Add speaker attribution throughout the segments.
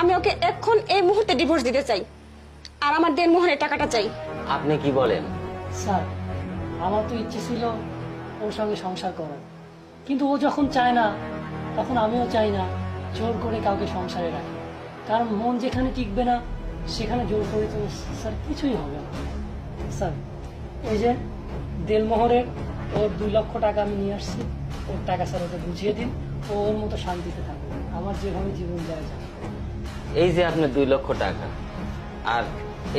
Speaker 1: আমি ওকে এখন এই মুহূর্তে ডিভোর্স দিতে চাই, আর আমার দেনমোহরের টাকাটা চাই।
Speaker 2: আপনি কি বলেন?
Speaker 3: স্যার, আমার তো ইচ্ছে ছিল ওর সঙ্গে সংসার করার, কিন্তু ও যখন চায় না তখন আমিও চাই না জোর করে কাউকে সংসারে রাখি। কারণ মন যেখানে টিকবে না সেখানে জোর করে তো স্যার কিছুই হবে না। স্যার, এই যে দেলমোহরের ওর 2 লক্ষ টাকা আমি নিয়ে আসছি, ওর টাকা স্যার ওকে বুঝিয়ে দিন, ও ওর মতো শান্তিতে থাকবে, আমার যেভাবে জীবন যায় যায়।
Speaker 2: এই যে আপনার 2 লক্ষ টাকা, আর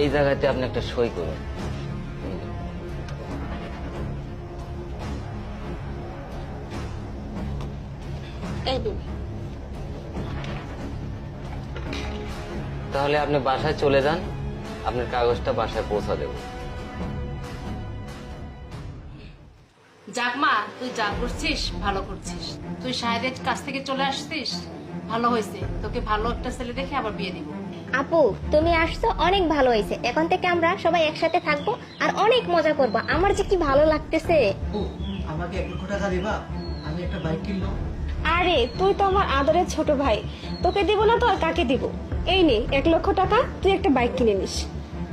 Speaker 2: এই জায়গাতে আপনি একটা সই করুন।
Speaker 1: এই বেবি,
Speaker 2: তাহলে আপনি বাসায় চলে যান, আপনার কাগজটা বাসায় পৌঁছা দেব।
Speaker 4: যাক মা, তুই যা করছিস ভালো করছিস। তুই শাহেদের কাছ থেকে চলে আসছিস, ভালো হয়েছে। তোকে ভালো একটা ছেলে দেখে আবার বিয়ে দিব।
Speaker 5: আপু, তুমি আসছো অনেক ভালো হয়েছে। এখন থেকে আমরা সবাই একসাথে থাকবো আর অনেক মজা করবো। আমার যে কি ভালো লাগতেছে।
Speaker 6: আমাকে 1 লক্ষ টাকা দিবা, আমি একটা বাইক কিনবো।
Speaker 1: আরে তুই তো আমার আদরের ছোট ভাই, তোকে দিব না তো আর কাকে দিব? এই নে 1 লক্ষ টাকা, তুই একটা বাইক কিনে নিস।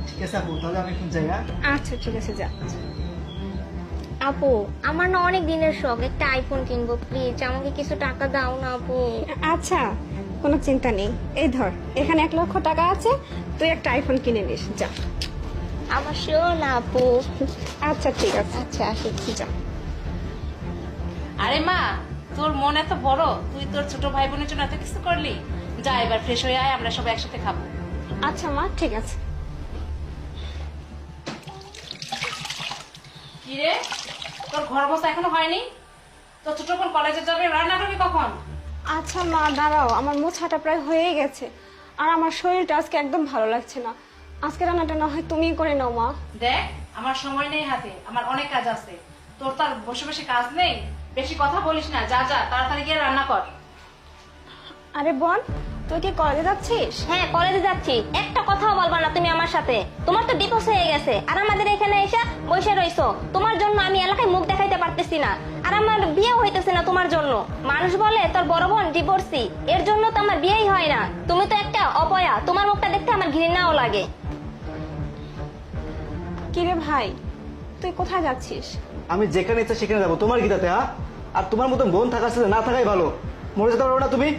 Speaker 6: ঠিক আছে আপু, তাহলে আমি এখন যাই।
Speaker 1: আচ্ছা ঠিক আছে, যা।
Speaker 5: আপু, আমার না অনেক দিনের শখ একটা আইফোন কিনবো, প্লিজ আমাকে কিছু টাকা দাও না আপু।
Speaker 1: আচ্ছা, কোনো চিন্তা নেই, এই ধর এখানে 1 লক্ষ টাকা আছে, তুই একটা আইফোন কিনে নিস, যা।
Speaker 5: আমার শিও না আপু।
Speaker 1: আচ্ছা ঠিক আছে,
Speaker 5: আচ্ছা আসি।
Speaker 1: যা।
Speaker 4: আরে মা, তোর মন এত বড়, তুই তোর ছোট ভাই বোনের জন্য এত কিছু করলি। যা এবার ফ্রেশ হয়ে আয়, আমরা সবাই একসাথে খাবো।
Speaker 1: আচ্ছা মা, ঠিক আছে।
Speaker 4: কি রে, তোর ঘর বসা এখনো হয়নি? তোর ছোট বোন কলেজে যাবে, রান্না করবি কখন?
Speaker 1: আচ্ছা মা দাঁড়াও, আমার মোছাটা প্রায় হয়ে গেছে, আর আমার শরীরটা আজকে একদম ভালো লাগছে না। আজকে রান্নাটা না হয় তুমিই করে নাও মা।
Speaker 4: দেখ, আমার সময় নেই হাতে, আমার অনেক কাজ আছে। তোর তো আর বসে বসে কাজ নেই, বেশি কথা বলিস না। যা যা, তাড়াতাড়ি গিয়ে রান্না কর।
Speaker 1: আরে বোন, তুই কি কলেজে যাচ্ছিস?
Speaker 5: হ্যাঁ, কলেজে যাচ্ছি। একটা কথাও বলবা না তুমি আমার সাথে। তোমার তো ডিভোর্স হয়ে গেছে আর আমাদের এখানে এসে বসে রইছো। তোমার জন্য আমি এলাকায় মুখ দেখাইতে পারতেছি না, আর আমার বিয়েও হইতেছে না তোমার জন্য। মানুষ বলে তোর বড় বোন ডিভোর্সি, এর জন্য তো আমার বিয়েই হয় না। তুমি তো একটা অপয়া, তোমার মুখটা দেখতে আমার ঘৃণাও লাগে।
Speaker 1: কিরে ভাই, তুই কোথায় যাচ্ছিস?
Speaker 6: আমি যেখানে ইচ্ছা সেখানে যাবো, তোমার কি তাতে? আর তোমার মতন বোন থাকার সাথে না থাকাই ভালো। মরে যেতে পারো না তুমি?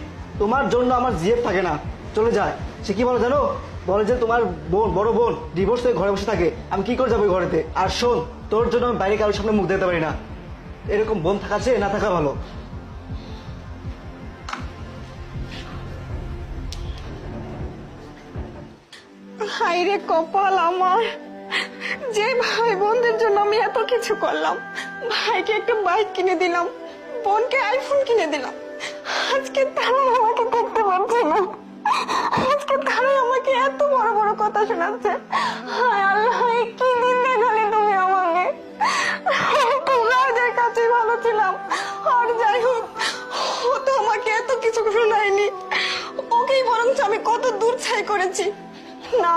Speaker 6: তোমার জন্য আমার জিএফ থাকে না, চলে যায়। সে কি বলে জানো? বলে যে তোমার বোন, বড় বোন ডিভোর্স হয়ে ঘরে বসে থাকে। আমি কি করে যাবো ওই ঘরেতে? আর শোন, তোর জন্য আমি বাইরে কারোর সামনে মুখ দিতে পারি না। এরকম বোন থাকার চেয়ে না থাকা ভালো।
Speaker 1: হায়রে কপাল আমার, যে ভাই বোনদের জন্য আমি এত কিছু করলাম, ভাইকে একটা বাইক কিনে দিলাম, বোনকে আইফোন কিনে দিলাম, আজকে তারা আমাকে দেখতে পাচ্ছে না। আজকে তারা আমাকে এত বড় বড় কথা শোনাচ্ছে। হায় আল্লাহ, কি দিন দেখালে তুমি আমাকে। তোমাদের কাছে ভালো ছিলাম, আর যাই হোক, ও তো আমাকে এত কিছু শোনায়নি। ওকেই বরঞ্চ আমি কত দূর ছাই করেছি। না,